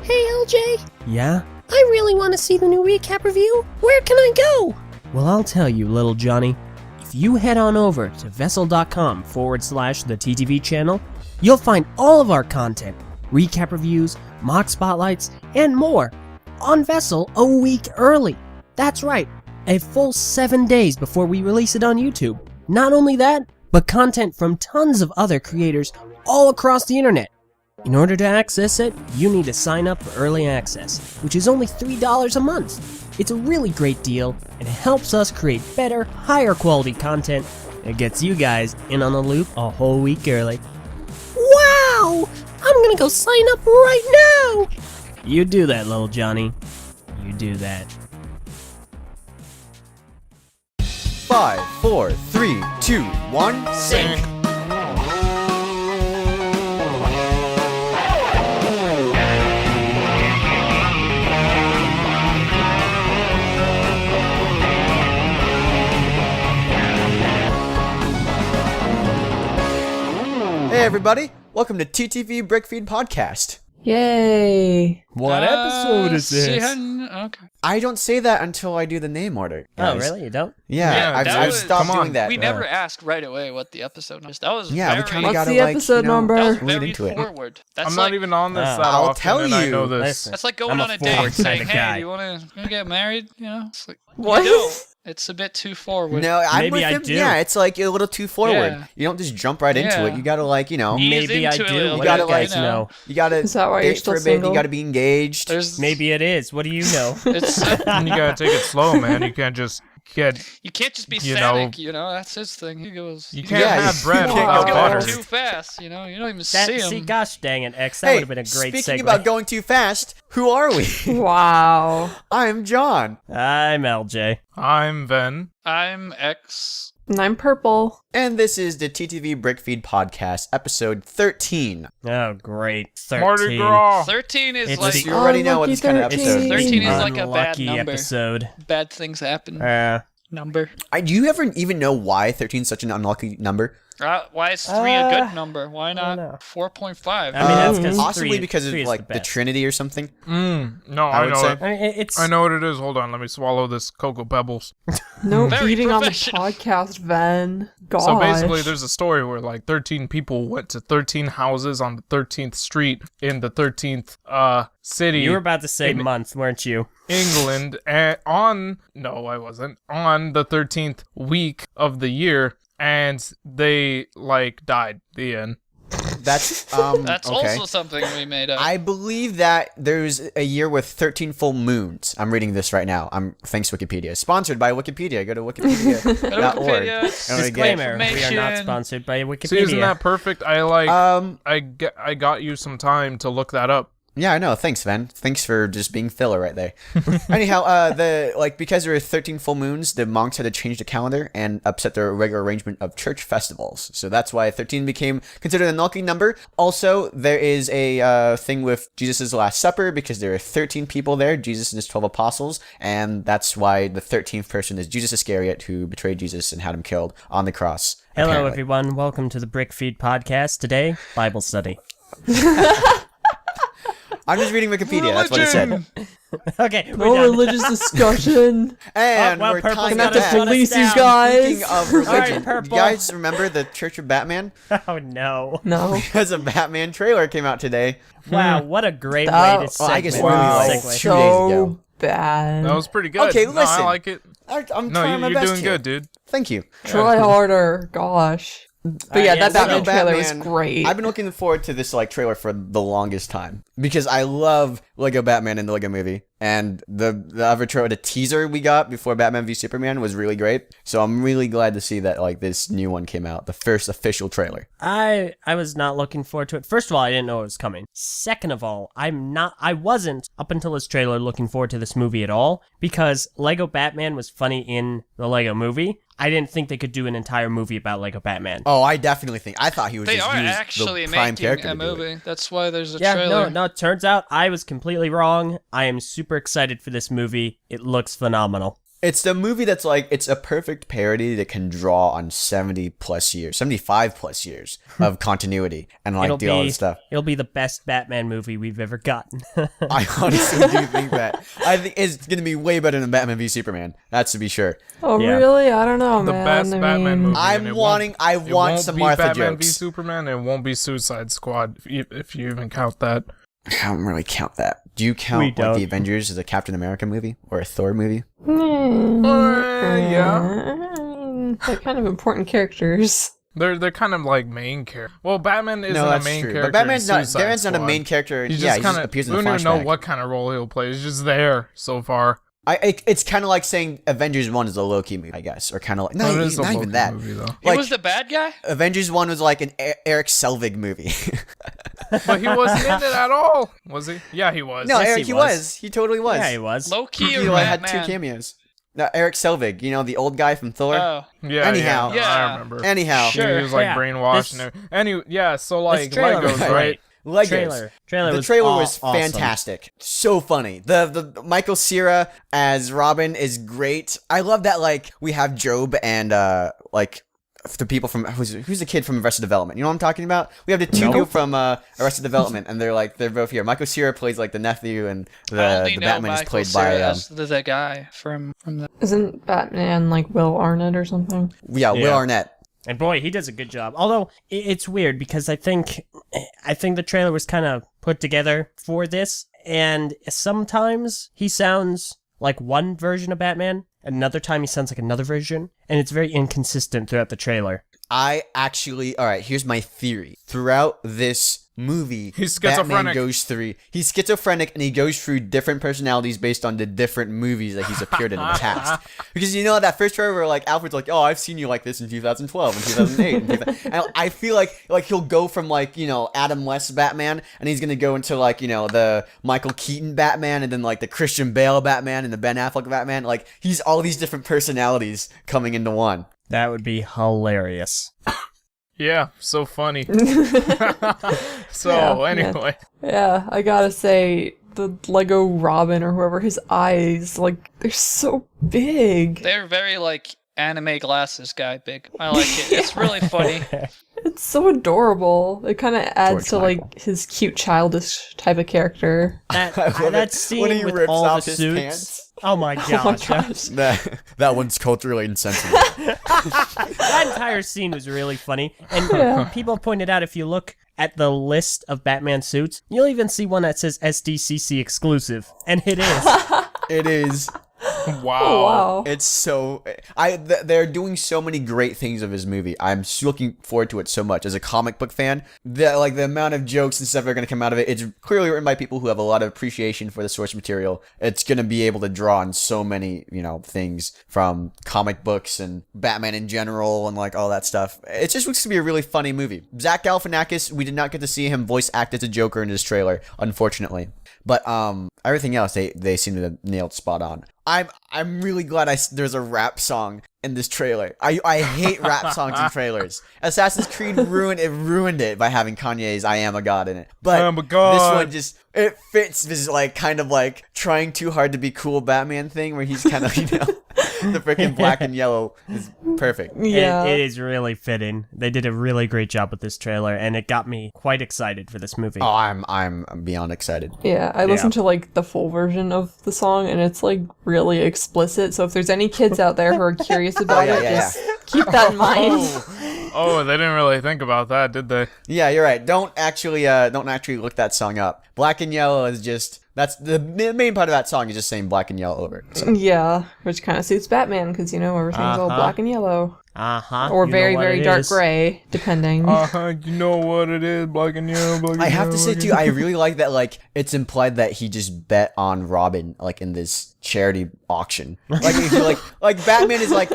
Hey LJ, Yeah? I really want to see the new recap review. Where can I go? Well, I'll tell you, little Johnny. If you head on over to vessel.com/the TTV channel, you'll find all of our content, recap reviews, mock spotlights, and more on Vessel a week early. That's right, a full 7 days before we release it on YouTube. Not only that, but content from tons of other creators all across the internet. In order to access it, you need to sign up for early access, which is only $3 a month. It's a really great deal, and it helps us create better, higher quality content that gets you guys in on the loop a whole week early. Wow! I'm gonna go sign up right now! You do that, little Johnny. You do that. 5, 4, 3, 2, 1, sync! Hey everybody, welcome to TTV BrickFeed Podcast. Yay! What episode is this? Okay. I don't say that until I do the name order. Oh, guys. really? You don't? Yeah, I've stopped doing that. We never asked right away what the episode was. That was Yeah, very, we kind of What's gotta the episode number? that was lead very into it. forward. That's I'm like, not even on this that I'll often, tell and I you. know this. Listen, that's like going I'm a on a date forward saying, kind of "Hey, guy. you wanna get married?" You know, it's like What? You don't. It's a bit too forward. No, I'm Maybe with I him. do. Yeah, it's like a little too forward. Yeah. You don't just jump right into Yeah. it. You gotta He's Maybe I into do. it a What You do gotta you guys you know. know? You gotta Is that why you're date still for a bit. single? You gotta be engaged. There's Maybe it is. What do you know? It's You gotta take it slow, man. You can't just get. you can't just be You Sonic. know. You know, that's his thing. He goes. You he's can't Yeah, have you bread can't without go butter. too fast. You know, you don't even That, see him. see, gosh dang it, X. That Hey, would have been a great speaking segue. about going too fast, who are we? Wow. I'm John, I'm LJ. I'm Ven. I'm X. And I'm Prpl. and this is the TTV BrickFeed Podcast, episode 13. Oh, great. 13. Mardi Gras. 13 is It's like the- You already know what this kind of Lucky episode is. 13 is like a bad Unlucky number. episode. Bad things happen. Number. Do you ever even know why 13 is such an unlucky number? Why is 3 a good number? Why don't not know. 4.5? I mean, that's because Possibly because three of is like the best. Trinity or something. No, I I would know say. it. I mean, it's. I know what it is. Hold on, let me swallow this Cocoa Pebbles. No Very eating on the professional. podcast, Ven. Gosh. So basically, there's a story where like 13 people went to 13 houses on the 13th street in the 13th city. You were about to say in- month, weren't you? England, and no, I wasn't, on the 13th week of the year, and they like died. The end. That's That's okay. also something we made up. I believe that there's a year with 13 full moons. I'm reading this right now. Thanks Wikipedia. Sponsored by Wikipedia. Go to wikipedia.org. Wikipedia, it's I'm gonna Disclaimer: We are not information. sponsored by Wikipedia. See, isn't that perfect? I like. Get, I got you some time to look that up. Yeah, I know. Thanks, Ven. Thanks for just being filler right there. Anyhow, because there were 13 full moons, the monks had to change the calendar and upset their regular arrangement of church festivals. So that's why 13 became considered an unlucky number. Also, there is a thing with Jesus' Last Supper because there are 13 people there, Jesus and his 12 apostles, and that's why the 13th person is Judas Iscariot, who betrayed Jesus and had him killed on the cross. Hello, apparently. everyone. Welcome to the BrickFeed Podcast. Today, Bible study. I'm just reading Wikipedia. That's what it said. Okay, we're No done. religious discussion. And well, we're Purple's tying Gonna have that to back. police these down. guys. Speaking of Alright, religion, you Purple. guys remember the Church of Batman? Oh, no. No. Because a Batman trailer came out today. Wow, what a great That- way to segue. Well, I guess Wow. really like Segue. 2 days So ago. bad. That was pretty good. Okay, No, listen. I like it. I'm No, trying my you're best doing here. good, dude. Thank you. Try harder. Gosh. But yeah, that so Batman trailer was great. I've been looking forward to this trailer for the longest time because I love Lego Batman and the Lego Movie, and the other trailer, the teaser we got before Batman v Superman was really great. So I'm really glad to see that this new one came out, the first official trailer. I was not looking forward to it. First of all, I didn't know it was coming. Second of all, I wasn't, up until this trailer, looking forward to this movie at all, because Lego Batman was funny in the Lego Movie. I didn't think they could do an entire movie about Lego Batman. Oh, I definitely think. I thought he was They just are use actually the prime making character a to do it. movie. That's why there's a Yeah, trailer. no, it turns out I was completely wrong. I am super excited for this movie. It looks phenomenal. It's the movie that's like, it's a perfect parody that can draw on 75 plus years of continuity and like do all this stuff. It'll be the best Batman movie we've ever gotten. I honestly do think that. I think it's going to be way better than Batman v Superman. That's to be sure. Oh, Yeah. really? I don't know, The man. best Batman movie. I and it want won't some be Martha Batman v jokes. Superman. It won't be Suicide Squad if you even count that. I don't really count that. Do you We count like don't. the Avengers as a Captain America movie or a Thor movie? Yeah. They're kind of important characters. They're kind of like main characters. Well, Batman isn't No, a that's main true. character. But Batman's in not. Suicide Batman's not a Squad. main character. He's Yeah, just he kind just of. appears We in the don't even know flashback. what kind of role he'll play. He's just there so far. It's kind of like saying Avengers 1 is a Loki movie, I guess, or kind of like It is a not Loki even that. movie, though. He Like- was the bad guy? Avengers 1 was like an Eric Selvig movie. But he wasn't in it at all, was he? Yeah, he was. No, Yes, Eric, he he was. was. He totally was. Yeah, he was. Loki He or like, had Batman? 2 cameos. No, Eric Selvig, the old guy from Thor. Oh, Yeah. Anyhow. Yeah, Yeah. I remember. Anyhow, Sure. He was like Yeah, brainwashed this- so like This trailer Legos, was right? Legos. Trailer The was trailer was awesome. fantastic. So funny. The Michael Cera as Robin is great. I love that like we have Job and like the people from who's the kid from Arrested Development. You know what I'm talking about? We have the 2 people from Arrested Development, and they're both here. Michael Cera plays like the nephew, and I the only know Batman is Michael played Cera by as the guy from the... Isn't Batman like Will Arnett or something? Will Yeah. Arnett. And boy, he does a good job. Although it's weird because I think the trailer was kind of put together for this, and sometimes he sounds like one version of Batman, another time he sounds like another version, and it's very inconsistent throughout the trailer. All right, here's my theory. Throughout this movie, He's Batman schizophrenic. he's schizophrenic, and he goes through different personalities based on the different movies that he's appeared in the past. Because that first trailer where like Alfred's like, oh, I've seen you like this in 2012 and 2008. And I feel like he'll go from like, Adam West Batman, and he's gonna go into like, the Michael Keaton Batman, and then like the Christian Bale Batman and the Ben Affleck Batman. Like he's all these different personalities coming into one. That would be hilarious. Yeah, so funny. So Yeah, anyway, Yeah, I gotta say, the Lego Robin or whoever, his eyes, like, they're so big. They're very, like, anime glasses guy big. I like it. It's really funny. It's so adorable. It kind of adds George to, like, his cute, childish type of character. That, I love that it scene when he with rips all off the his suits. pants. Oh my Oh my gosh. gosh. That one's culturally insensitive. That entire scene was really funny. And Yeah. people pointed out if you look at the list of Batman suits, you'll even see one that says SDCC exclusive. And it is. It is. wow. Oh, wow. It's so they're doing so many great things of his movie. I'm looking forward to it so much. As a comic book fan, the amount of jokes and stuff that are going to come out of it. It's clearly written by people who have a lot of appreciation for the source material. It's going to be able to draw on so many things from comic books and Batman in general and like all that stuff. It just looks to be a really funny movie. Zach Galifianakis, we did not get to see him voice act as a Joker in this trailer, unfortunately. But everything else they seem to have nailed spot on. I'm really glad there's a rap song in this trailer. I hate rap songs in trailers. Assassin's Creed ruined it by having Kanye's "I Am a God" in it. But I am a god. this one just it fits this like kind of like trying too hard to be cool Batman thing where he's kind of the freaking black and yellow is perfect. Yeah. It is really fitting. They did a really great job with this trailer, and it got me quite excited for this movie. Oh, I'm beyond excited. Yeah, I listened to like the full version of the song, and it's like really explicit. So if there's any kids out there who are curious about yeah, it, yeah, just keep that in mind. Oh, they didn't really think about that, did they? Yeah, you're right. Don't actually look that song up. Black and yellow is just that's the main part of that song is just saying black and yellow over it. So. Yeah, which kind of suits Batman because everything's all black and yellow, You or know very what very it dark is. gray, depending. You know what it is, black and yellow, black and I have to yellow, say too, I really like that. Like it's implied that he just bet on Robin, like in this charity auction. Like if you're like Batman is like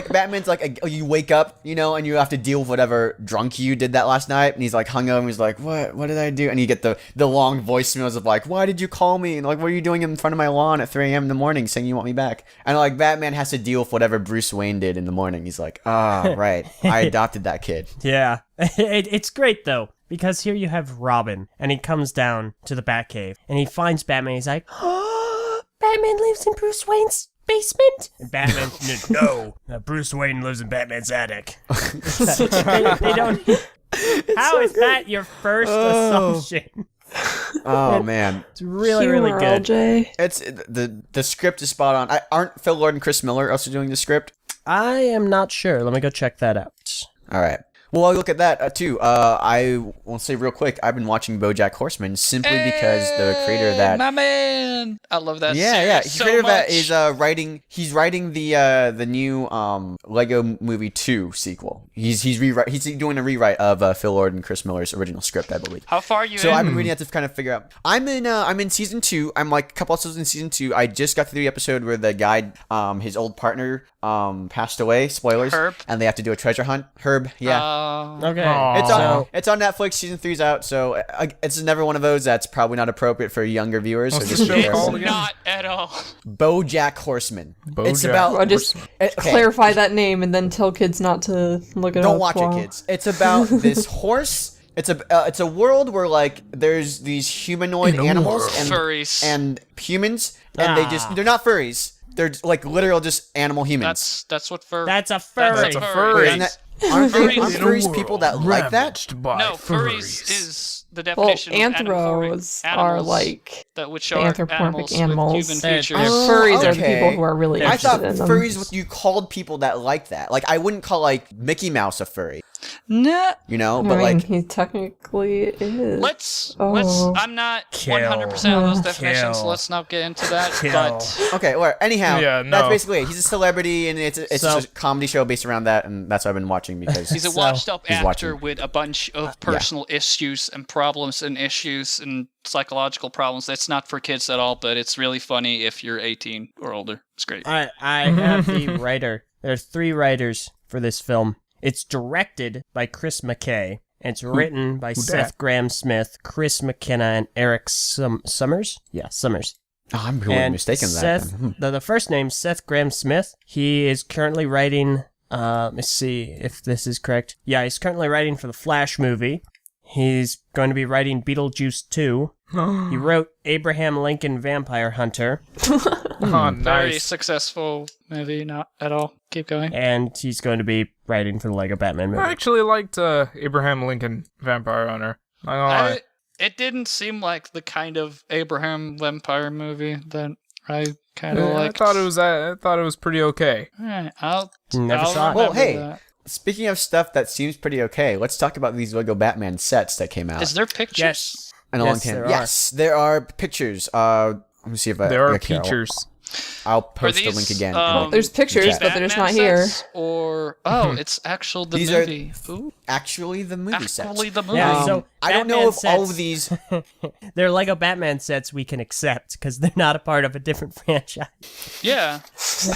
Batman's like you wake up, and you have to deal with whatever drunk you did that last night, and he's like hungover, and he's like, what did I do? And you get the long voicemails of like, why did you call me? And like, what are you doing in front of my lawn at 3 a.m. in the morning saying you want me back? And like Batman has to deal with whatever Bruce Wayne did in the morning. He's like, right, I adopted that kid. Yeah. It's great, though, because here you have Robin, and he comes down to the Batcave, and he finds Batman. He's like, oh, Batman lives in Bruce Wayne's basement? And Batman, no, Bruce Wayne lives in Batman's attic. they don't. How is that your first assumption? Oh man, It's really, Humor, really good. Eljay. it's the script is spot on. Aren't Phil Lord and Chris Miller also doing the script? I am not sure. Let me go check that out. All right. Well, I look at that too. I will say real quick, I've been watching BoJack Horseman simply because the creator of that. My man, I love that. Yeah. series The so creator of that much. is writing. He's writing the new Lego Movie 2 sequel. He's doing a rewrite of Phil Lord and Chris Miller's original script, I believe. How far are you So in? I've been reading that to kind of figure out. I'm in season 2. I'm like a couple episodes in season 2. I just got to the episode where the guy, his old partner, passed away. Spoilers. Herb? And they have to do a treasure hunt. Herb, yeah. Okay. Aw. It's on Netflix. Season 3's out, so it's another one of those that's probably not appropriate for younger viewers. So What's just the be show careful. called again? Not at all. BoJack Horseman. It's BoJack about. I'll just Okay. clarify that name and then tell kids not to look it up. Don't watch it, while- kids. It's about this horse. It's a world where like there's these humanoid animals and Furries. and humans, and they're not furries. They're like literal just animal humans. That's what fur. That's a furry. That's a furry. Isn't that- aren't Furries. furries people that like that? Ravaged by no, furries furries. is the Well, definition of anthros are animals like that which the are anthropomorphic animals animals. with human They're- features. they're- furries are the okay. people who are really I interested thought in them. furries what you called people that like that. Like I wouldn't call like Mickey Mouse a furry, Nah. you know, I but mean, like he technically is. Let's. Oh. I'm not Kill. 100% on those definitions. Kill. Let's not get into that. Kill. But okay, well, anyhow, Yeah, that's no. basically it. He's a celebrity, and it's So- just a comedy show based around that, and that's what I've been watching because he's a So- washed-up He's actor watching. with a bunch of personal issues and problems and issues and psychological problems. It's not for kids at all, but it's really funny if you're 18 or older. It's great. I have the writer. There's 3 writers for this film. It's directed by Chris McKay. And it's written by Seth dat? Graham Smith, Chris McKenna, and Eric Summers. Yeah, Summers. oh, I'm really And mistaken Seth, that. then. the first name, Seth Graham Smith. He is currently writing. Let's see if this is correct. Yeah, he's currently writing for the Flash movie. He's going to be writing Beetlejuice 2. He wrote Abraham Lincoln Vampire Hunter. Oh, Very nice. successful movie, not at all. Keep going. And he's going to be writing for the Lego Batman movie. I actually liked Abraham Lincoln Vampire Hunter. Not gonna lie. It didn't seem like the kind of Abraham vampire movie that I kind of Yeah, liked. I thought it was pretty okay. Alright, I'll Never saw it. Well, remember hey, that. speaking of stuff that seems pretty okay, let's talk about these Lego Batman sets that came out Is there pictures? Yes. in a long Yes, time. there are. Yes, there are pictures. Let me see if There are look here. features. I'll Are post the these, link again. There's pictures, chat. but they're just Batman not here. sets, Or it's actual the These are- movie. Ooh, Actually, the movie sets. actually the movie. Yeah, so I don't know Batman if all sets- of these. They're Lego Batman sets we can accept because they're not a part of a different franchise. Yeah,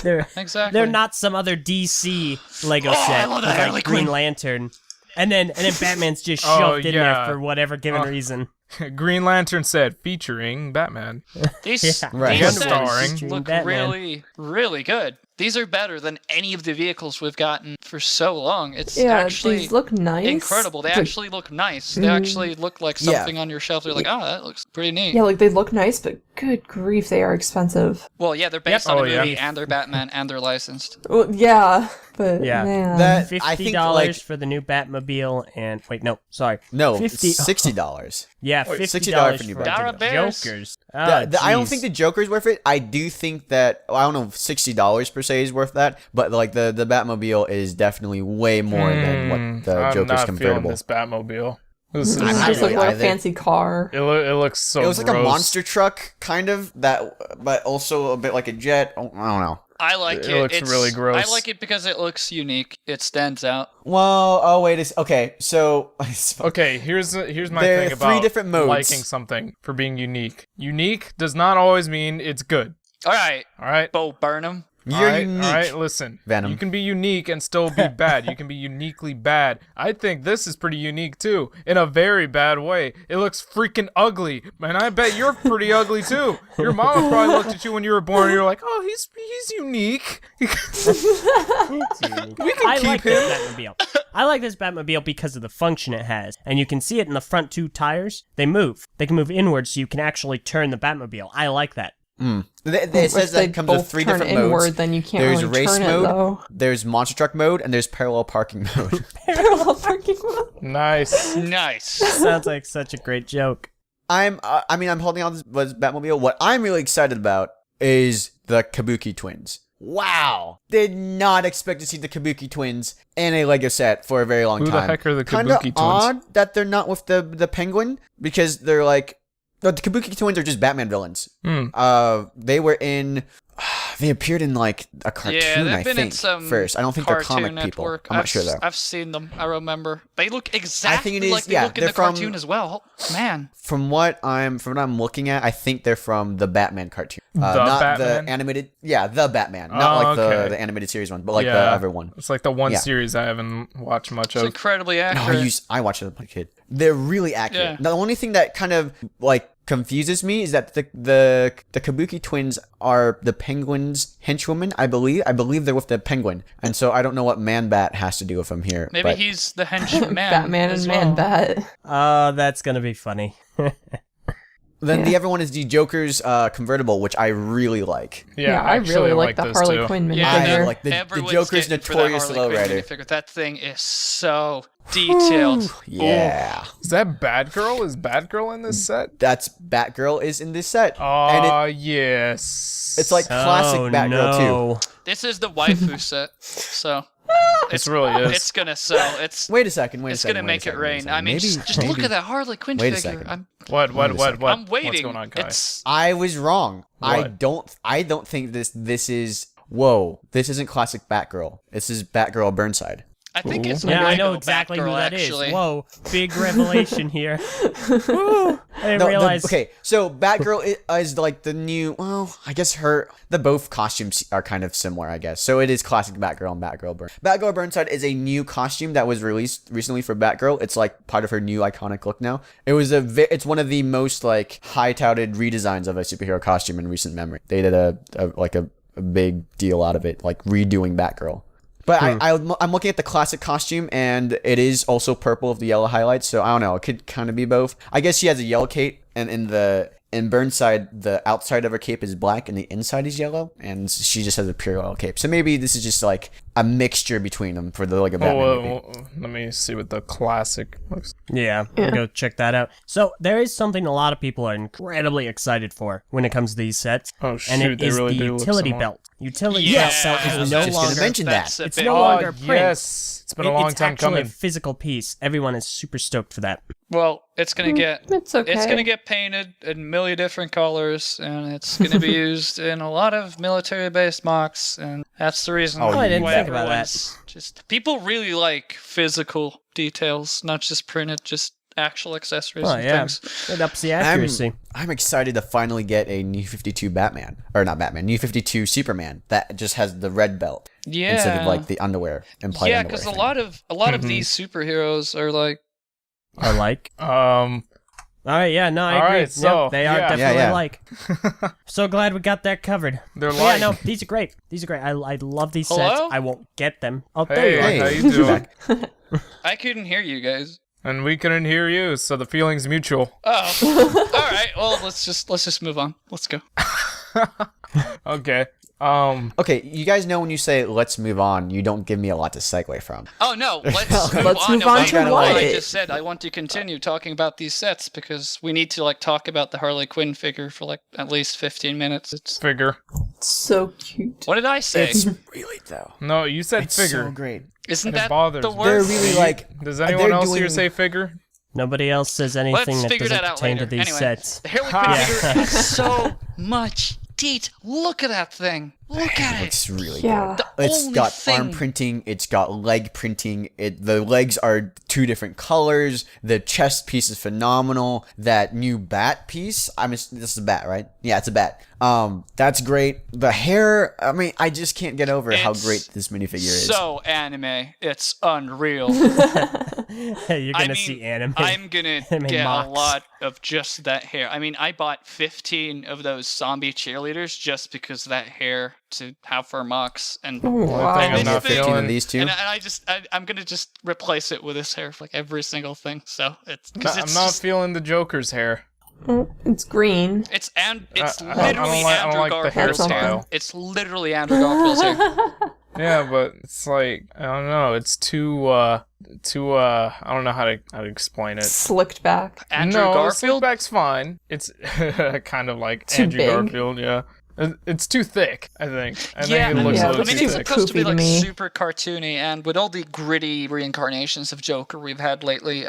They're exactly. they're not some other DC Lego Oh, I set love the with, Harley like Green Quinn. Lantern, and then Batman's just Oh, shoved in yeah. there for whatever given reason. Green Lantern set featuring Batman. These, Yeah. Right. these And sets starring look Batman. really, really good. These are better than any of the vehicles we've gotten for so long. It's Yeah, actually these look nice. incredible. They but- actually look nice. They actually look like Yeah. something on your shelf. You're like, oh, that looks pretty neat. Yeah, like they look nice, but good grief, they are expensive. Well, yeah, they're based Yep. on Oh, a yeah. movie, and they're Batman, and they're licensed. Well, yeah, but Yeah. man. That $50 I think like for the new Batmobile, and wait, no, sorry, no, 50 $60. yeah, Wait, $50 for new for Dara the Bears. Jokers. I don't jeez. think the Joker's worth it. I do think that I don't know if $60 per se is worth that, but like the Batmobile is definitely way more than what the I'm Joker's not convertible. feeling this Batmobile. This is It I'm not just really looked like a either. fancy car. it looks so It was like gross. a monster truck, kind of that, but also a bit like a jet. I don't know. I like it. It looks It's- really gross. I like it because it looks unique. It stands out. Well, oh wait, okay. So Okay, here's my There are thing three about different modes. liking something for being unique. Unique does not always mean it's good. All right, All right. Bo Burnham. you're unique. All right, listen. Venom. You can be unique and still be bad. You can be uniquely bad. I think this is pretty unique too, in a very bad way. It looks freaking ugly, and I bet you're pretty ugly too. Your mama probably looked at you when you were born, and you're like, "Oh, he's unique." We can I keep like him. this Batmobile. I like this Batmobile because of the function it has, and you can see it in the front 2 tires. They move. They can move inwards, so you can actually turn the Batmobile. I like that. It says that it comes with 3 different modes. Inward, then you can't There's really race turn mode, it, though. there's monster truck mode, and there's parallel parking mode. Parallel parking mode. Nice. Nice. Sounds like such a great joke. I'm holding on to this Batmobile. What I'm really excited about is the Kabuki twins. Wow. Did not expect to see the Kabuki twins in a Lego set for a very long Who time. the heck are the Kinda Kabuki twins? odd that they're not with the penguin, because they're like, the Kabuki twins are just Batman villains. They were in, they appeared in like a cartoon, Yeah, they've I been think, in some first. I don't think they're Cartoon comic people. Network. I'm not sure though. I've seen them. I remember. They look exactly it is- like they yeah, look in they're the from- cartoon as well. Oh, man. From what I'm looking at, I think they're from the Batman cartoon. Not Batman? the animated. Yeah, the Batman. Not like okay. the animated series one, but like the Yeah. other one. It's like the one Yeah. series I haven't watched much It's of. incredibly No, accurate. I watched it as a kid. They're really accurate. Yeah. The only thing that kind of like confuses me is that the Kabuki twins are the Penguin's henchwomen. I believe they're with the Penguin, and so I don't know what Man Bat has to do with them here. Maybe but he's the henchman. Batman as and well. Man Bat. Oh, that's gonna be funny. then Yeah. the other one is the Joker's convertible, which I really like. Yeah, I really like the this Harley too. Quinn Yeah, I minifigure. like the Everyone's Joker's getting for that notorious Harley Quinn lowrider. minifigure. That thing is so detailed. Yeah. Is that Batgirl? Is Batgirl in this set? That's Batgirl is in this set. Oh, yes. It's like classic Batgirl too. This is the waifu set, so It really is. it's gonna sell. It's Wait a second. it's gonna make it rain. I mean, Maybe, just look maybe- at that Harley Quinn Wait a figure. second. What? I'm waiting. What's going on, Kai? It's I was wrong. What? I don't think this is. Whoa, this isn't classic Batgirl. This is Batgirl Burnside. I think it's Yeah, I know Lego exactly Batgirl, who that actually. is. Whoa, big revelation here. Woo, I didn't realize. Okay, so Batgirl is like the new. Well, I guess the both costumes are kind of similar, I guess. So it is classic Batgirl and Batgirl Burnside. Batgirl Burnside is a new costume that was released recently for Batgirl. It's like part of her new iconic look now. It's one of the most like high touted redesigns of a superhero costume in recent memory. They did a big deal out of it, like redoing Batgirl. But I'm looking at the classic costume, and it is also purple with the yellow highlights. So I don't know. It could kind of be both. I guess she has a yellow cape, and in Burnside, the outside of her cape is black, and the inside is yellow, and she just has a pure yellow cape. So maybe this is just like a mixture between them for the Lego Batman movie. Let me see what the classic looks. Yeah, go check that out. So there is something a lot of people are incredibly excited for when it comes to these sets, Oh and shoot, it they is really the do look utility similar. belt. Utility Yes, belt I is was no just gonna longer. mention That's that. a It's bit- no longer print. Yes, it's been a long It's time actually coming. a physical piece. Everyone is super stoked for that. Well, it's gonna get It's okay. it's gonna get painted in a million different colors, and it's gonna be used in a lot of military-based mocks, and that's the reason Oh, I didn't why think about that. everyone's just people really like physical details, not just printed, just actual accessories Oh and yeah, things. it ups the accuracy. I'm excited to finally get a New 52 Batman, or not Batman, New 52 Superman that just has the red belt instead of Yeah. like the underwear implied Yeah, underwear. because a thing. lot of these superheroes are like I like. All right, yeah, no, I All agree. right, so, Yep, they are yeah. definitely Yeah. like. So glad we got that covered. They're But like, yeah, no, these are great. These are great. I love these Hello? sets. I won't get them. Oh, there hey, you are. how you doing? I couldn't hear you guys. And we couldn't hear you, so the feeling's mutual. Oh, all right. Well, let's just move on. Let's go. Okay. Okay, you guys know when you say "let's move on," you don't give me a lot to segue from. Oh no, let's move Let's on. move on away to from what? I just said I want to continue talking about these sets because we need to like talk about the Harley Quinn figure for like at least 15 minutes. It's Figure. So cute. what did I say? It's really though. No, you said It's figure. so great. Isn't it that bothers the me. They're word? really like. Does anyone they're else here doing- say figure? Nobody else says anything Let's that figure doesn't that out pertain later. to these Anyway, sets. the Harley Quinn figure has so much teeth. Look at that thing. Look at it. It's really Yeah. good. The It's only got thing- arm printing. It's got leg printing. The legs are two different colors. The chest piece is phenomenal. That new bat piece. This is a bat, right? Yeah, it's a bat. That's great. The hair. I mean, I just can't get over how It's great this minifigure is. So anime. It's unreal. Hey, you're I gonna mean, see anime. I'm gonna Anime get mocks. a lot of just that hair. I mean, I bought 15 of those zombie cheerleaders just because of that hair to have for mocks. And Wow. thing I'm this not thing- 15 of feeling. these two. and I'm gonna just replace it with this hair for like every single thing. So it's because I'm it's not just, feeling the Joker's hair. It's green. It's I literally don't Andrew like the Garfield's hair. hairstyle. It's literally Andrew Garfield's hair. Yeah, but it's like, I don't know. It's too. I don't know how to explain it. Slicked back. Andrew no, Garfield? Slickback's fine. It's kind of like Too Andrew big. Garfield. Yeah. It's too thick, I think. I Yeah, think it looks yeah, a I little mean, too it's thick. supposed to be Poofy to like me. super cartoony, and with all the gritty reincarnations of Joker we've had lately,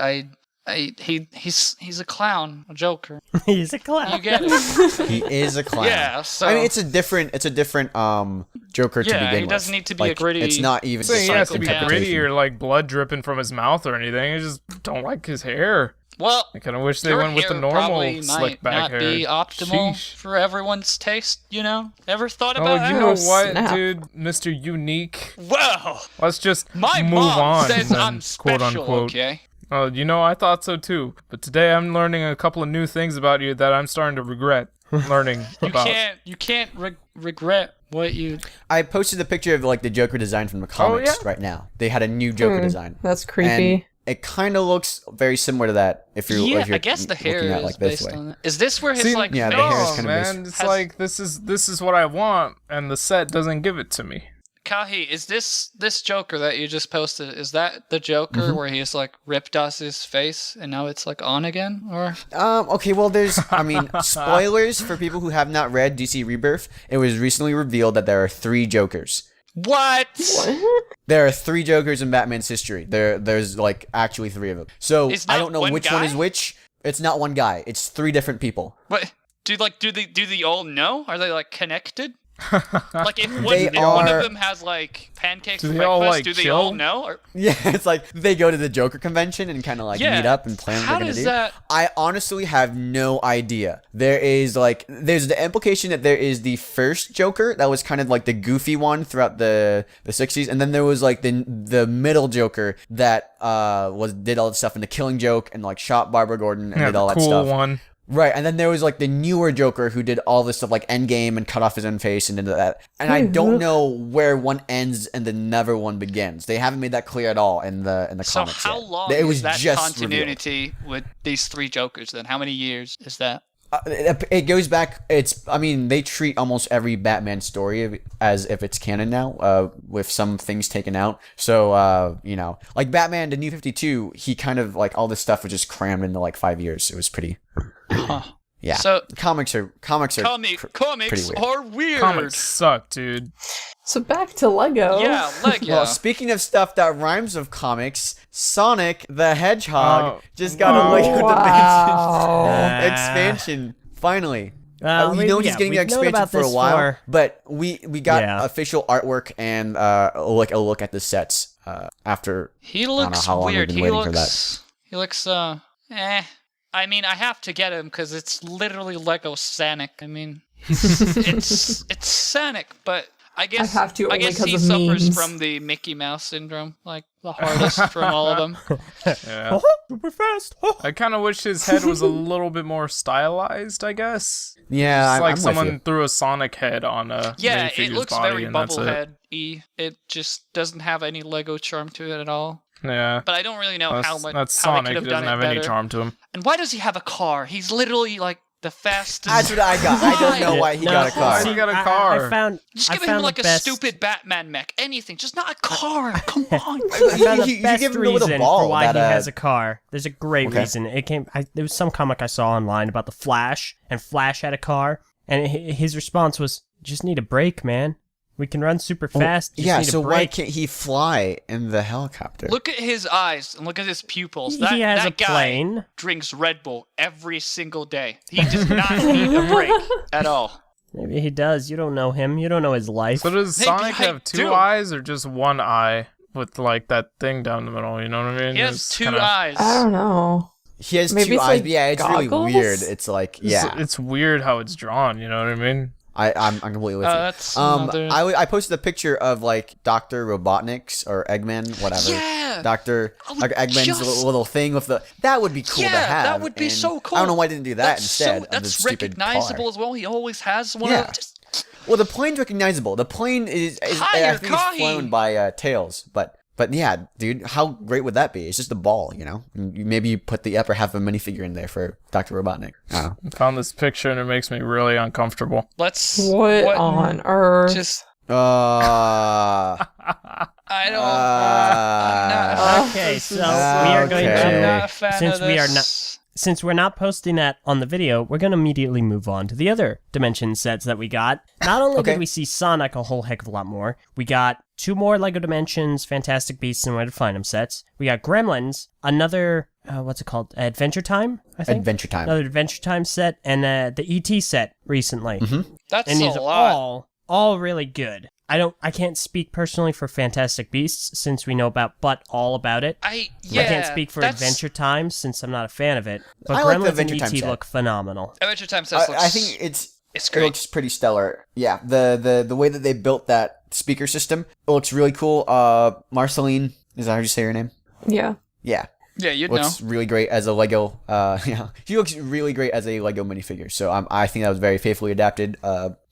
he's a clown, a Joker. He's a You clown. get it? He is a clown. Yeah. So I mean, it's a different Joker to yeah, begin he with. doesn't need to be Like, a gritty. It's not even I'm saying he has to be psychopath. gritty or like blood dripping from his mouth or anything. I just don't like his hair. Well, I kind of wish they your went with the hair normal probably slick might back not hair. be optimal Sheesh. for everyone's taste. You know, ever thought Oh, about you that? know Oh, what, snap. dude, Mr. Unique? Well, Let's just my move mom on. says then, I'm quote special. unquote. Okay. Oh, you know, I thought so too. But today I'm learning a couple of new things about you that I'm starting to regret learning about. You can't regret what you. I posted a picture of like the Joker design from the comics yeah? right now. They had a new Joker design. That's And creepy. it kind of looks very similar to that if you're Yeah, if you're I guess the hair looking at it is like this based way. on that. Is this where his See, like yeah, the face? hair is Oh kinda man, based- it's has- like this is what I want, and the set doesn't give it to me. Kahi, is this Joker that you just posted? Is that the Joker where he's like ripped us his face and now it's like on again? Or Okay, well, I mean, spoilers for people who have not read DC Rebirth. It was recently revealed that there are 3 Jokers. what? There are 3 Jokers in Batman's history. There's like actually 3 of them. So It's I not don't know one which one guy? is which. It's not one guy. It's 3 different people. What? Do they all know? Are they like connected? Like if They one are- of them has like pancakes Do for they all, breakfast, like, do they chill? all know? Or Yeah, it's like they go to the Joker convention and kind of like Yeah. meet up and plan what How they're gonna does do. that- I honestly have no idea. There's the implication that there is the first Joker that was kind of like the goofy one throughout the 60s, and then there was like the middle Joker that did all the stuff in the Killing Joke and like shot Barbara Gordon and Yeah, did all the that cool stuff. one. Right, and then there was like the newer Joker who did all this stuff like Endgame and cut off his own face and did that. And I don't know where one ends and the never one begins. They haven't made that clear at all in the so comics how yet. long It was is that just revealed. continuity with these 3 Jokers then? How many years is that? It goes back. I mean, they treat almost every Batman story as if it's canon now, with some things taken out. So, like Batman, the New 52, he kind of like all this stuff was just crammed into like 5 years. It was pretty. Huh. Yeah. So comics are comics pretty weird. are weird. Comics suck, dude. So back to Lego. Yeah, Lego. Well, speaking of stuff that rhymes with comics, Sonic the Hedgehog just got a Lego Wow. Dimensions expansion. Finally. Well, We know he's getting we've an known expansion about for a this while, but we got Yeah. official artwork and a look at the sets after. He know looks how long we've weird. been He waiting for looks I mean, I have to get him because it's literally Lego Sonic. I mean, it's Sonic, but I guess have to I only guess 'cause he of suffers memes. from the Mickey Mouse syndrome, like the hardest from all of them. Yeah. Super fast. I kind of wish his head was a little bit more stylized, I guess. Yeah, It's like I'm with someone you. threw a Sonic head on a Yeah, it minifigure's looks body, very and that's it. Bubblehead-y. It just doesn't have any Lego charm to it at all. Yeah. But I don't really know how much That's how they Sonic. could It have doesn't done have it any better. charm to him. And why does he have a car? He's literally like the fastest. That's what I got. I don't know why he No, got a car. Why he got a car? I found. Just I give him found like the a best, stupid Batman mech, anything, just not a car. Come on. I found the You best give him the little reason ball for why that, he has a car. There's a great Okay. reason. There was some comic I saw online about the Flash, and Flash had a car, and his response was, "Just need a brake, man. We can run super fast. Just Yeah, need so a why brake." can't he fly in the helicopter? Look at his eyes and look at his pupils. He That, has that a guy plane. drinks Red Bull every single day. He does not need a break at all. Maybe he does. You don't know him. You don't know his life. So does Maybe Sonic I have 2 do. eyes or just 1 eye with like that thing down the middle? You know what I mean? He has It's 2 kinda- eyes. I don't know. He has Maybe 2 it's eyes, like but yeah, it's really goggles? weird. It's like, yeah, It's weird how it's drawn. You know what I mean? I'm completely with you. That's another- I posted a picture of like Dr. Robotnik's or Eggman, whatever. Yeah. Dr. Eggman's just- little thing with the that would be cool to Yeah, have. that would be and so cool. I don't know why I didn't do that That's instead. of the that's stupid recognizable car. as well. He always has one Yeah. of just Well, the plane's recognizable. The plane is I Higher, think it's Kahi. flown by Tails, but But yeah, dude, how great would that be? It's just a ball, you know? Maybe you put the upper half of a minifigure in there for Dr. Robotnik. I found this picture and it makes me really uncomfortable. What on earth? Just Uh, I don't. I'm not. Okay, so we are going Okay. I'm not to a fan since of we are this. not since we're not posting that on the video, we're going to immediately move on to the other Dimension sets that we got. Not only Okay. did we see Sonic a whole heck of a lot more, we got 2 more LEGO Dimensions, Fantastic Beasts and Where to Find Them sets. We got Gremlins, another, what's it called? Adventure Time, I think? Adventure Time. Another Adventure Time set, and the ET set recently. That's And a these lot. are all really good. I can't speak personally for Fantastic Beasts since we know all about it. I I can't speak for that's- Adventure Time since I'm not a fan of it. But I like the Gremlins Adventure and Time ET set. look phenomenal. Adventure Time says looks. I think it's it great. looks pretty stellar. Yeah, the way that they built that speaker system, it looks really cool. Marceline, is that how you say her name? Yeah. Yeah. Yeah, you'd know. Looks really great as a Lego. Yeah, she looks really great as a Lego minifigure. So I think that was very faithfully adapted.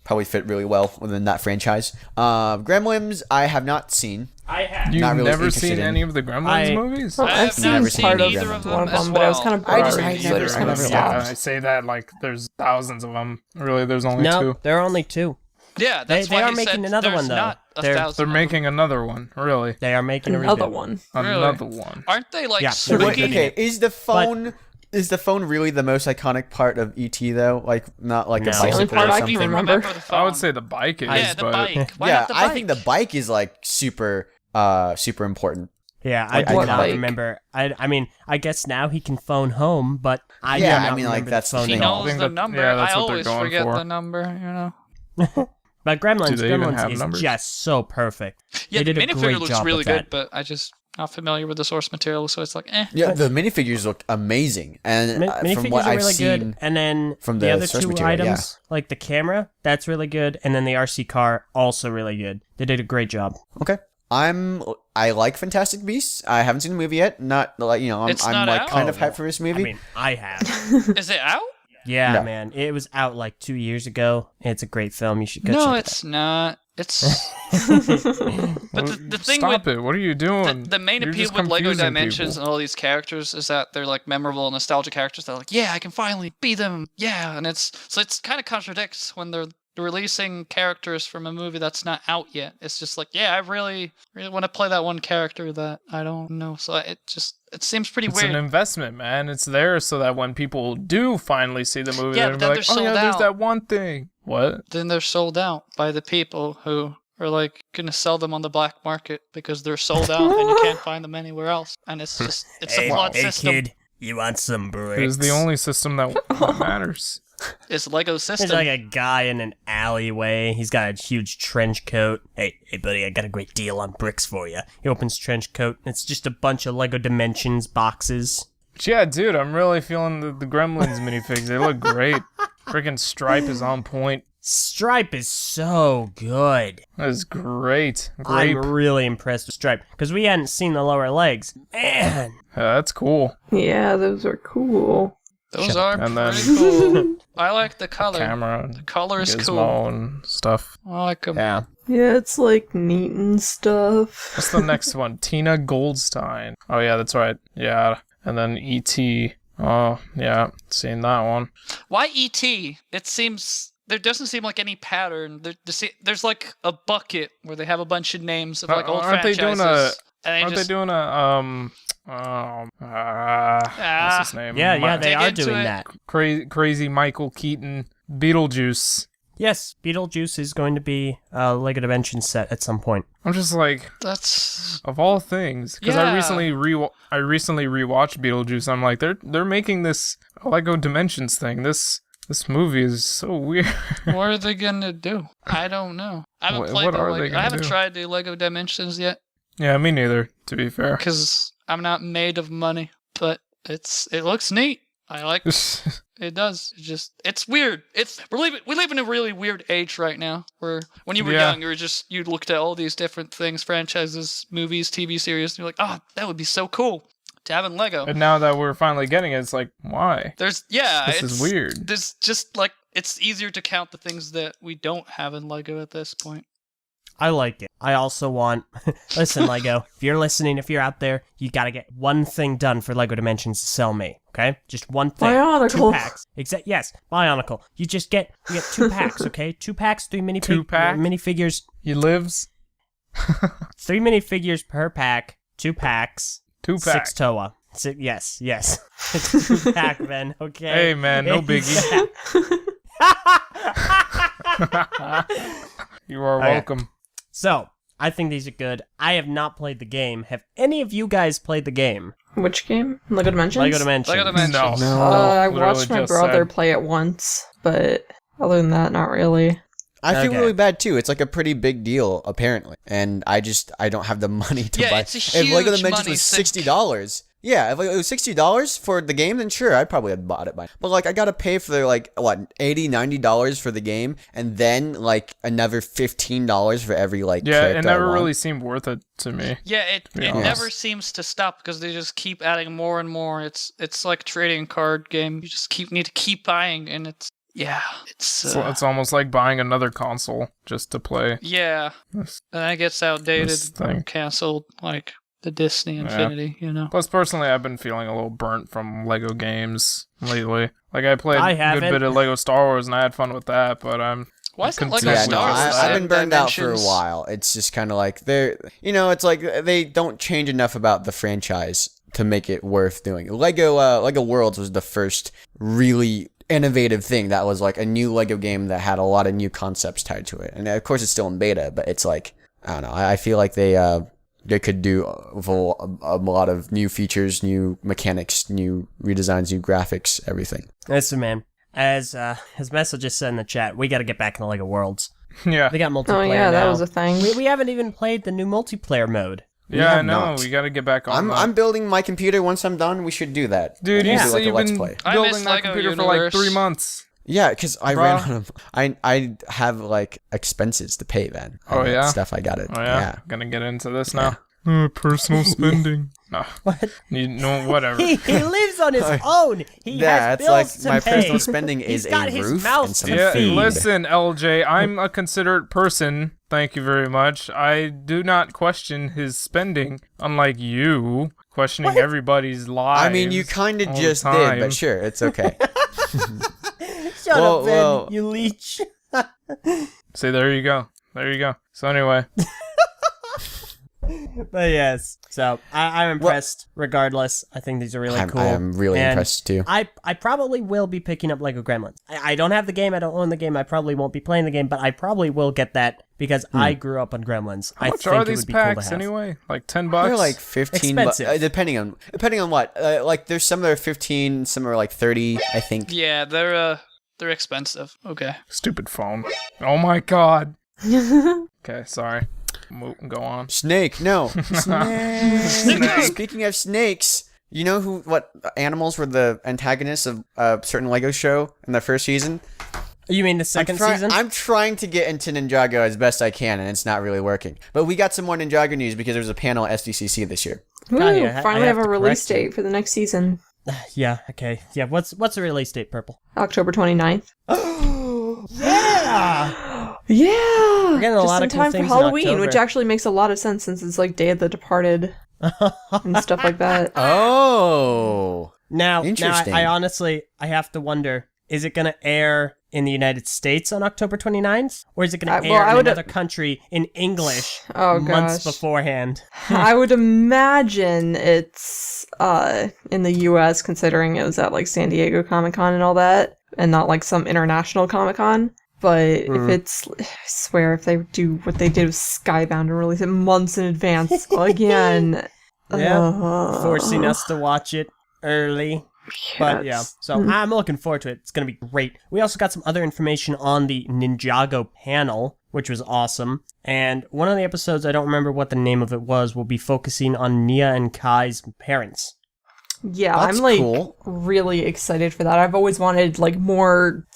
Probably fit really well within that franchise. Gremlins, I have not seen. I have. You've Not really never interested seen in- any of the Gremlins movies? Well, I I've have seen never part seen of either of one of them as them, but I was well. kind of I bored. just- so I never there's saw kind of them. Yeah, stopped. I say that like there's thousands of them. Really, there's only No, 2. there are only 2. Yeah, that's They why are he making said another there's one, though. not a They're- thousand They're of making another one. Really, They are making a Another reboot. one. another one. Aren't they like Yeah, they're spooky? making Okay, is the phone really the most iconic part of ET though? Like not like No. a It's the only bicycle part or I I can don't something? even remember. remember the phone. I would say the bike is, Yeah, the but bike. Why Yeah, not the I bike? think the bike is like super important. Yeah, I Like, do what not bike? remember. I mean, I guess now he can phone home, but I Yeah, do not I mean, like, remember that's the the phone He thing. at all. knows think the that- number. yeah, that's I what they're always going forget for. the number, you know. But Gremlins, Do they even Gremlins have is numbers? just so perfect. Yeah, They the did a minifigure great looks job really with good, that. but I just not familiar with the source material, so it's like, eh. Yeah, the minifigures look amazing, and from Minifigures what are I've really seen, good, and then from the the other source 2 material, items, like the camera, that's really good, and then the RC car, also really good. They did a great job. okay. I like Fantastic Beasts. I haven't seen the movie yet. Not like I'm It's I'm not like out? kind of Oh, hyped for this I movie. mean, I have. Is it out? Yeah, No. man, it was out like 2 years ago. It's a great film. You should go No, check it's not. It's but the thing Stop with it! What are you doing? the main You're appeal just with Lego confusing Dimensions people. and all these characters is that they're like memorable, nostalgic characters. They're like, yeah, I can finally be them. Yeah, and it's kind of contradicts when they're releasing characters from a movie that's not out yet. It's just like, yeah, I really want to play that one character that I don't know. So it seems pretty It's weird. an investment, man. It's there so that when people do finally see the movie, Yeah, they're but gonna then be like, they're "Oh yeah, sold there's out." that one thing." What? Then they're sold out by the people who are like gonna sell them on the black market because they're sold out and you can't find them anywhere else. And it's a flawed system. you want some bricks? It is the only system that matters. It's Lego There's system. like a guy in an alleyway. He's got a huge trench coat. Hey, buddy, I got a great deal on bricks for you. He opens trench coat, and it's just a bunch of Lego Dimensions boxes. But yeah, dude, I'm really feeling the Gremlins minifigs. They look great. Freaking Stripe is on point. Stripe is so good. That is great. Great. I'm really impressed with Stripe, because we hadn't seen the lower legs. Man! Yeah, that's cool. Yeah, those are cool. Those are And then- pretty cool. I like the color. Camera, The color is Gizmo, cool. and stuff. I like them. Yeah. Yeah, it's like neat and stuff. What's the next one? Tina Goldstein. Oh yeah, that's right. Yeah, and then E.T. Oh yeah, seen that one. Why E.T.? It seems there doesn't seem like any pattern. There's like a bucket where they have a bunch of names of like old Aren't they franchises. doing a- and Aren't just, they doing a what's his name? Yeah, they Dig are into doing it. that. Crazy Michael Keaton Beetlejuice. Yes, Beetlejuice is going to be a Lego Dimensions set at some point. I'm just like, That's of all things, because Yeah. I recently rewatched Beetlejuice. I'm like, they're making this Lego Dimensions thing. This movie is so weird. what are they gonna do? I don't know. I haven't played What the are they Lego. gonna I haven't do? tried the Lego Dimensions yet Yeah, me neither. To be fair. because I'm not made of money. But it looks neat. I like it. Does. It's weird. We live in a really weird age right now where when you were Yeah. young, you looked at all these different things, franchises, movies, TV series, and you're like, oh, that would be so cool to have in Lego. And now that we're finally getting it, it's like, why? This This is weird. There's just like it's easier to count the things that we don't have in Lego at this point. I like it. I also want... Listen, Lego, if you're listening, if you're out there, you gotta get one thing done for LEGO Dimensions to sell me, okay? Just one thing. Bionicle. 2 packs. Yes, Bionicle. You get 2 packs, okay? 2 packs, 3 minifigures. He lives. 3 minifigures per pack, 2 packs. 2 packs. 6 Toa. Yes. It's 2 pack, man, okay? Hey, man, no biggie. You are welcome. So, I think these are good. I have not played the game. Have any of you guys played the game? Which game? LEGO Dimensions? LEGO Dimensions. LEGO Dimensions. No. I Literally watched my just brother said. play it once, but other than that, not really. I feel Okay. really bad too. It's like a pretty big deal apparently, and I don't have the money to Yeah, buy. it's a If LEGO huge Dimensions money was sink. $60, yeah, if it was $60 for the game, then sure, I probably had bought it by. But like, I gotta pay for like what $80-$90 for the game, and then like another $15 for every like Yeah, character it I never want. really seemed worth it to me. Yeah, it honest. never seems to stop because they just keep adding more and more. It's like a trading card game. You just need to keep buying, and it's So it's almost like buying another console just to play. yeah. This- And then it gets outdated, this thing. canceled like the Disney Infinity. You know. Plus, personally, I've been feeling a little burnt from Lego games lately. Like, I played I a good haven't. bit of Lego Star Wars, and I had fun with that, but I'm... Why isn't content Lego Yeah, with no, Star just Wars I've that. been burned out for a Dimensions? while. It's just kind of like it's like they don't change enough about the franchise to make it worth doing. Lego Worlds was the first really innovative thing that was like a new Lego game that had a lot of new concepts tied to it. And of course, it's still in beta, but it's like I don't know. I feel like they could do with a lot of new features, new mechanics, new redesigns, new graphics, everything. Listen, man. As Messel just said in the chat, we got to get back into LEGO Worlds. Yeah. They got multiplayer Oh yeah, that now. was a thing. We haven't even played the new multiplayer mode. Yeah, I have know. not. We gotta get back on that. I'm building my computer. Once I'm done, we should do that. Dude, We you can do, say like, a you've let's been play. I building miss that Lego computer for like Universe. 3 months. Yeah, because I Bruh. ran out of I have like expenses to pay then. I Oh, got yeah? stuff I got it. Oh, yeah? Gonna get into this now. Personal spending. No. What? You know, whatever. He lives on his own. He Yeah, has it's like bills to my pay. personal spending He's is got a his roof mouth and to some Yeah, feed. food. listen, LJ, I'm a considerate person. Thank you very much. I do not question his spending, unlike you questioning everybody's lives. I mean, you kind of all the just did, time. but sure, it's okay. Shut Whoa, up, Ben, whoa. you leech. See, there you go. There you go. So anyway, But yes, so I'm impressed. Regardless, I think these are really cool. I am really And impressed too. I probably will be picking up Lego Gremlins. I don't have the game. I don't own the game. I probably won't be playing the game, but I probably will get that because I grew up on Gremlins. how I much think are it these would be cool to packs have. anyway? Like $10? They're like 15 Expensive. depending on what. Like there's some that are 15, some are like 30, I think. Yeah, they're expensive. Okay. Stupid phone. Oh my god. Okay, sorry. Go on. Snake, no. Snake. Speaking of snakes, you know what animals were the antagonists of a certain Lego show in the first season? You mean the second season? I'm trying to get into Ninjago as best I can, and it's not really working. But we got some more Ninjago news because there was a panel at SDCC this year. Woo, Kahi, I finally have have a to release correct you. date for the next season. Yeah. Okay. Yeah. What's the release date? Purple. October 29th. Yeah. Yeah! We're getting a Just lot in of cool time for things in Halloween, October. which actually makes a lot of sense since it's like Day of the Departed and stuff like that. Oh. Now, Interesting. I honestly, I have to wonder, is it going to air in the United States on October 29th? Or is it going to well, air I in would- another country in English Oh, months gosh. beforehand? I would imagine it's in the US, considering it was at like San Diego Comic-Con and all that, and not like some international Comic-Con. But if it's, I swear, if they do what they did with Skybound and release it months in advance again, Yeah. Forcing us to watch it early. But yeah, it's- so I'm looking forward to it. It's going to be great. We also got some other information on the Ninjago panel, which was awesome. And one of the episodes, I don't remember what the name of it was, will be focusing on Nia and Kai's parents. Yeah, That's I'm like cool. really excited for that. I've always wanted like more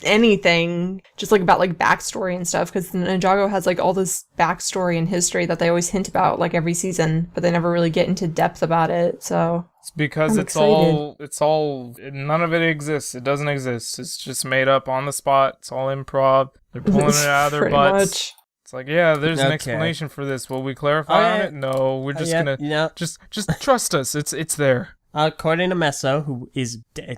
anything, just like about like backstory and stuff, because Ninjago has like all this backstory and history that they always hint about like every season, but they never really get into depth about it. So It's because I'm it's all, none of it exists. It doesn't exist. It's just made up on the spot. It's all improv. They're pulling it out of their pretty butts. much. It's like, yeah, there's an Okay. explanation for this. Will we clarify on it? No, we're just gonna just trust us. It's there. According to Meso, who is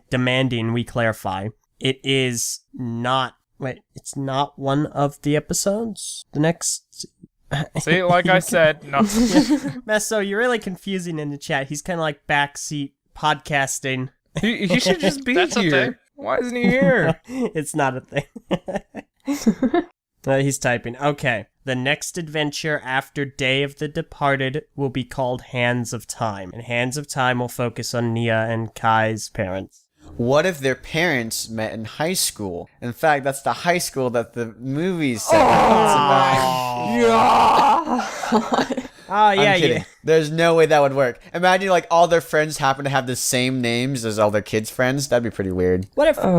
demanding we clarify, it is not. Wait, it's not one of the episodes. The next. See, like I said, no. Meso, you're really confusing in the chat. He's kind of like backseat podcasting. He should just be That's a here. thing. Why isn't he here? It's not a thing. He's typing. Okay. The next adventure after Day of the Departed will be called Hands of Time. And Hands of Time will focus on Nia and Kai's parents. What if their parents met in high school? In fact, that's the high school that the movie's set about. Oh, yeah, I'm kidding. yeah. There's no way that would work. Imagine like all their friends happen to have the same names as all their kids' friends. That'd be pretty weird. What if they that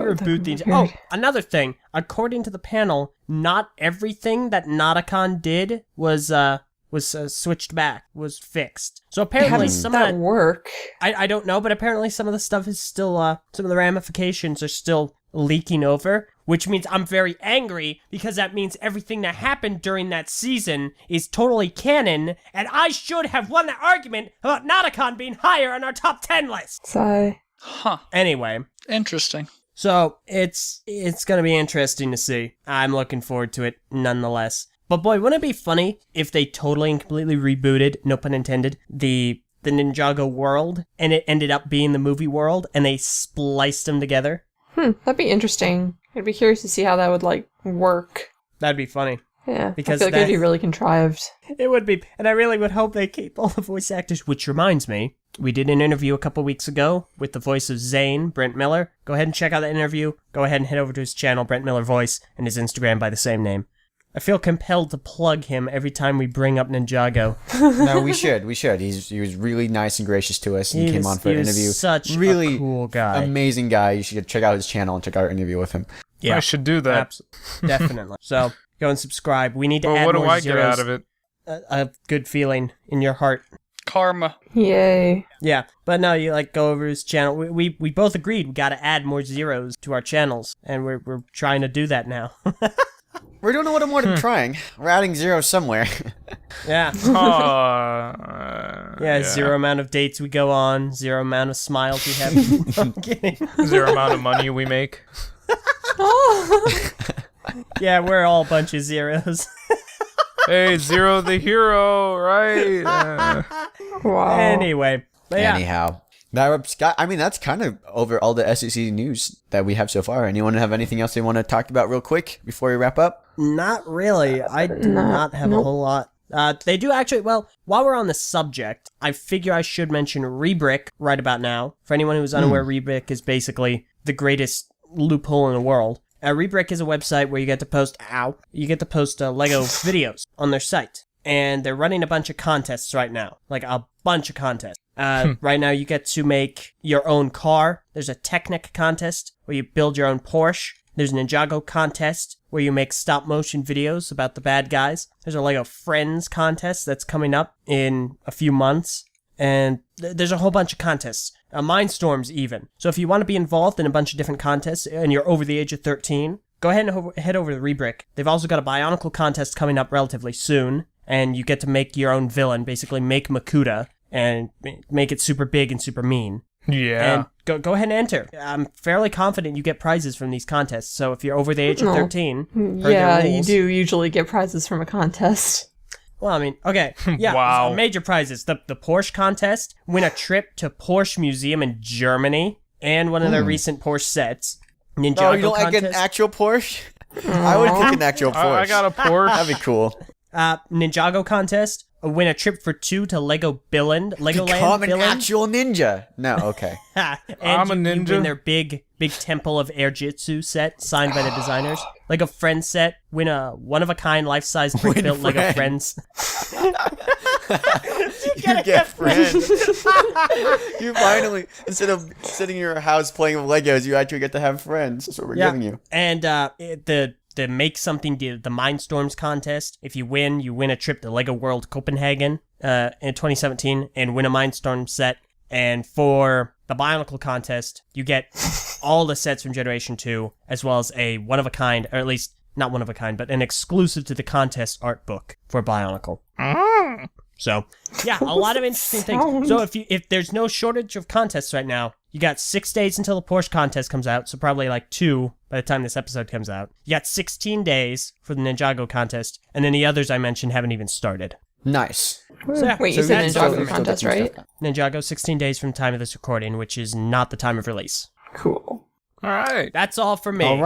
would reboot be these? weird. Oh, another thing. According to the panel, not everything that Natakan did was switched back, was fixed. So How apparently does some that of work? I don't know, but apparently some of the stuff is still some of the ramifications are still leaking over, which means I'm very angry because that means everything that happened during that season is totally canon, and I should have won the argument about Natakan being higher on our top 10 list. Sigh. Huh. Anyway, Interesting. so it's gonna be interesting to see. I'm looking forward to it nonetheless. But boy, wouldn't it be funny if they totally and completely rebooted, no pun intended, the Ninjago world, and it ended up being the movie world, and they spliced them together? That'd be interesting. I'd be curious to see how that would, like, work. That'd be funny. Yeah, Because I feel like it'd be really contrived. It would be, and I really would hope they keep all the voice actors, which reminds me, we did an interview a couple weeks ago with the voice of Zane, Brent Miller. Go ahead and check out that interview. Go ahead and head over to his channel, Brent Miller Voice, and his Instagram by the same name. I feel compelled to plug him every time we bring up Ninjago. No, we should. He was really nice and gracious to us and came on for an interview. Such really a cool guy. amazing guy. You should check out his channel and check out our interview with him. Yeah, I should do that. Definitely. So go and subscribe. We need to Well, add what more do I zeros. get out of it? A good feeling in your heart. Karma. Yay. Yeah, but no, you like go over his channel. We both agreed we got to add more zeros to our channels, and we're trying to do that now. We're doing a little more than trying. We're adding zeros somewhere. Yeah. Yeah, zero amount of dates we go on, zero amount of smiles we have. I'm kidding. Zero amount of money we make. Yeah, we're all a bunch of zeros. Hey, Zero the hero, right? Wow. Anyway, but yeah. Anyhow, that's kind of over all the SDCC news that we have so far. Anyone have anything else they want to talk about real quick before we wrap up? Not really. I do not have a whole lot. They do actually, well, while we're on the subject, I figure I should mention Rebrick right about now. For anyone who's unaware, Rebrick is basically the greatest loophole in the world. Rebrick is a website where you get to post, Lego videos on their site. And they're running a bunch of contests right now. Like a bunch of contests. Right now you get to make your own car. There's a Technic contest where you build your own Porsche. There's a Ninjago contest where you make stop motion videos about the bad guys. There's a Lego Friends contest that's coming up in a few months. And there's a whole bunch of contests. Mindstorms even. So if you want to be involved in a bunch of different contests and you're over the age of 13, go ahead and head over to Rebrick. They've also got a Bionicle contest coming up relatively soon. And you get to make your own villain. Basically make Makuta and make it super big and super mean. Yeah. And go ahead and enter. I'm fairly confident you get prizes from these contests. So if you're over the age of 13, per their Yeah, you rules- do usually get prizes from a contest. Well, I mean, okay, yeah, Wow. major prizes. The Porsche contest, win a trip to Porsche Museum in Germany, and one of their recent Porsche sets. Ninjago Oh, you don't contest. like an actual Porsche? I would pick an actual Porsche. I got a Porsche. That'd be cool. Ninjago contest, win a trip for 2 to Legoland. Become an Billund. actual ninja. No, okay. And I'm a you ninja. win their big Temple of Air Jitsu set signed by the designers. Lego Friends set, win a one-of-a-kind life-size brick-built Lego Friends. You get friends. You finally, instead of sitting in your house playing with Legos, you actually get to have friends. That's what we're giving you. And the Make Something, the Mindstorms contest, if you win a trip to Lego World Copenhagen in 2017 and win a Mindstorm set. And for the Bionicle contest, you get all the sets from Generation 2, as well as a one-of-a-kind, or at least not one of a kind, but an exclusive to the contest art book for Bionicle. So, yeah, a lot of interesting things. So if there's no shortage of contests right now, you got 6 days until the Porsche contest comes out, so probably like 2 by the time this episode comes out. You got 16 days for the Ninjago contest, and then the others I mentioned haven't even started. Nice. So, yeah, Wait, you so said that's Ninjago awesome. contest, right? Ninjago, 16 days from the time of this recording, which is not the time of release. Cool. All right. That's all for me. All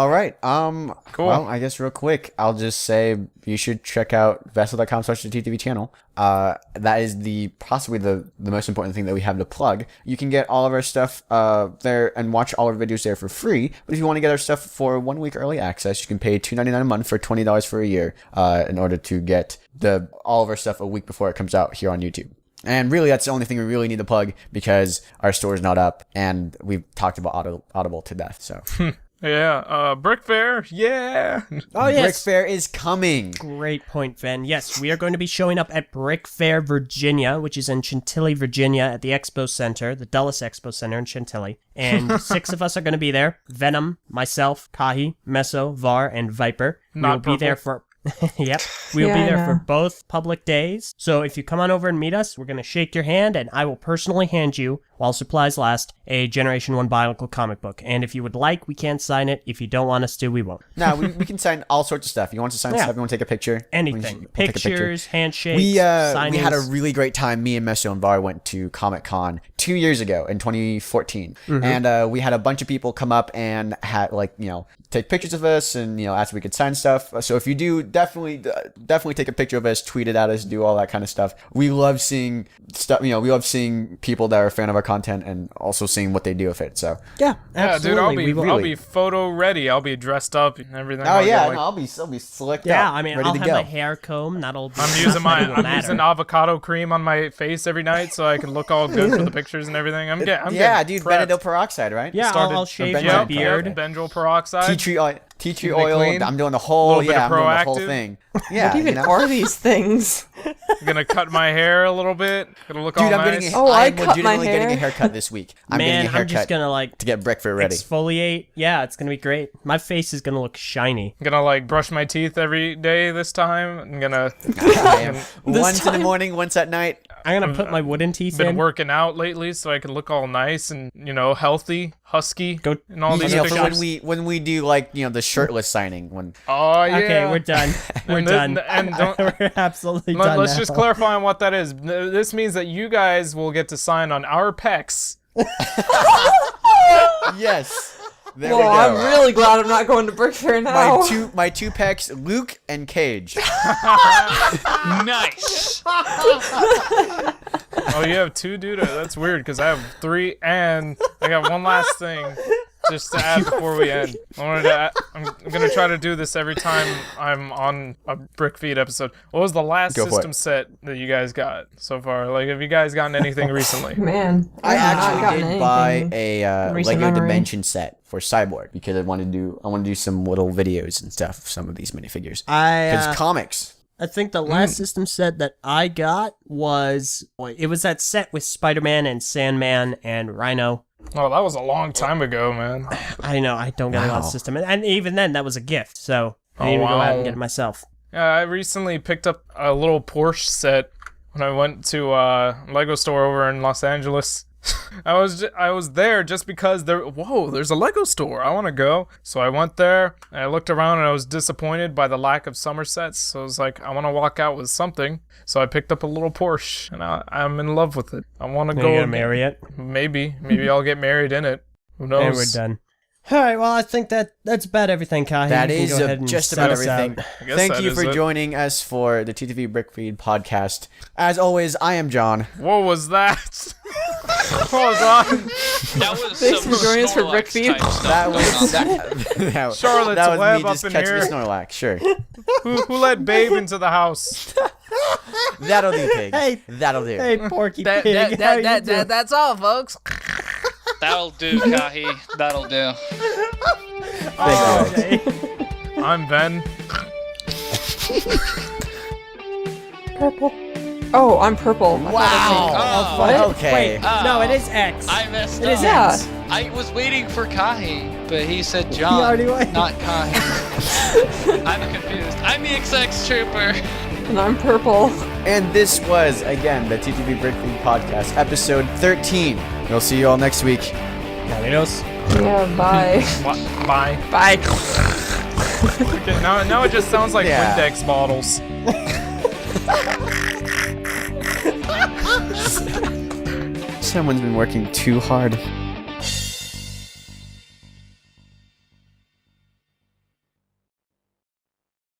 right. Cool. Well, I guess real quick, I'll just say you should check out vessel.com/the TTV channel. That is possibly the most important thing that we have to plug. You can get all of our stuff there and watch all our videos there for free. But if you want to get our stuff for 1 week early access, you can pay $2.99 a month for $20 for a year in order to get all of our stuff a week before it comes out here on YouTube. And really, that's the only thing we really need to plug because our store is not up, and we've talked about Audible to death. So, Yeah. Brick Fair. Yeah. Oh, yes. Brick Fair is coming. Great point, Ven. Yes, we are going to be showing up at Brick Fair, Virginia, which is in Chantilly, Virginia, at the Expo Center, the Dulles Expo Center in Chantilly. And 6 of us are going to be there. Venom, myself, Kahi, Meso, Var, and Viper. Not We'll be there Prpl. for... Yep, we'll Yeah, be I there know. for both public days. So if you come on over and meet us, we're going to shake your hand, and I will personally hand you, while supplies last, a Generation 1 Bionicle comic book. And if you would like, we can sign it. If you don't want us to, we won't. No, we can sign all sorts of stuff. You want to sign Yeah. stuff? You want to take a picture? Anything. We'll take a picture. Pictures, handshakes, We had a signings. really great time. Me and Meso and Var went to Comic-Con 2 years ago in 2014. And we had a bunch of people come up and had take pictures of us and ask if we could sign stuff. So if you do, definitely take a picture of us, tweet it at us, do all that kind of stuff. We love seeing stuff. We love seeing people that are a fan of our content and also seeing what they do with it. So Yeah, Yeah, absolutely. dude, We will- I'll be photo ready. I'll be dressed up and everything. oh I'll yeah, get, like- no, I'll be slicked Yeah, up, I mean, ready I'll to have go. my hair comb. That'll be... I'm using nothing will I'm matter. using avocado cream on my face every night so I can look all good for the pictures and everything. I'm Yeah, getting dude, prepped. benzoyl peroxide, right? Yeah, started- I'll shave Benjamin my Yep, beard. Benzoyl peroxide. Tea tree Keep me oil. clean. I'm doing the whole. Little bit Yeah, of I'm doing the whole Proactiv. thing. Yeah, What even are these things? Gonna cut my hair a little bit. Gonna look all Dude, I'm nice. getting. Oh, I I'm cut my legitimately getting a hair. haircut this week. I'm Man, getting a I'm just haircut gonna like to get Brickford ready. exfoliate. Yeah, it's gonna be great. My face is gonna look shiny. Gonna like brush my teeth every day this time. I'm gonna Once in the morning, once at night. I'm gonna put my wooden teeth been in. working out lately so I can look all nice and healthy, husky, Go- and all these For pictures. when we do the shirtless signing when. Oh yeah. Okay, we're done. We're And done. then- and don't- We're absolutely done. Let's now. just clarify on what that is. This means that you guys will get to sign on our pecs. Yes. There Well, we go. I'm really glad I'm not going to Brick Fair now. my two pecs, Luke and Cage. Nice. Oh, you have 2, dude? That's weird because I have 3, and I got one last thing just to add before we end. I'm gonna try to do this every time I'm on a BrickFeed episode. What was the last Go for system it. set that you guys got so far? Like, have you guys gotten anything recently? Man, I have not actually gotten did buy anything a in recent Lego memory. Dimension set for Cyborg because I want to do some little videos and stuff of some of these minifigures. Because comics. I think the last system set that I got was that set with Spider-Man and Sandman and Rhino. Oh, that was a long time ago, man. I know I don't get a lot Wow. of system, and even then that was a gift, so I Oh, need to go out wow. and get it myself. Yeah, I recently picked up a little Porsche set when I went to a Lego store over in Los Angeles. I was there just because there's a Lego store. I want to go. So I went there and I looked around and I was disappointed by the lack of summer sets. So I was like, I want to walk out with something. So I picked up a little Porsche and I'm in love with it. I want to Are go you gonna marry it? Maybe I'll get married in it. Who And knows? we're done. All right, well, I think that's about everything, Kahi. That You can is go ahead and just set about us everything. out. I guess Thank that you is for it. joining us for the TTV BrickFeed podcast. As always, I am John. What was that? Hold on. That was Thanks some for joining us for Snorlax BrickFeed. type stuff That going was on. that Charlotte's that was Web me up just in catching here. the Snorlax. Sure, Who let Babe into the house? that'll do, pig. Hey. That'll do. Hey, Porky Pig, how you doing? that's all, folks. That'll do, Kahi. That'll do. Oh, Thank you. okay. I'm Ben. Oh, I'm Prpl. I thought Wow. it was- Okay. Wait, no, it is X. I messed It up. is Yeah. X. I was waiting for Kahi, but he said He John, already went. not Kahi. I'm confused. I'm the XX Trooper. And I'm Prpl. And this was, again, the TTV BrickFeed Podcast, episode 13. We'll see you all next week. Adios. Yeah, bye. Bye. Bye. Okay, now it just sounds like Yeah. Windex bottles. Someone's been working too hard.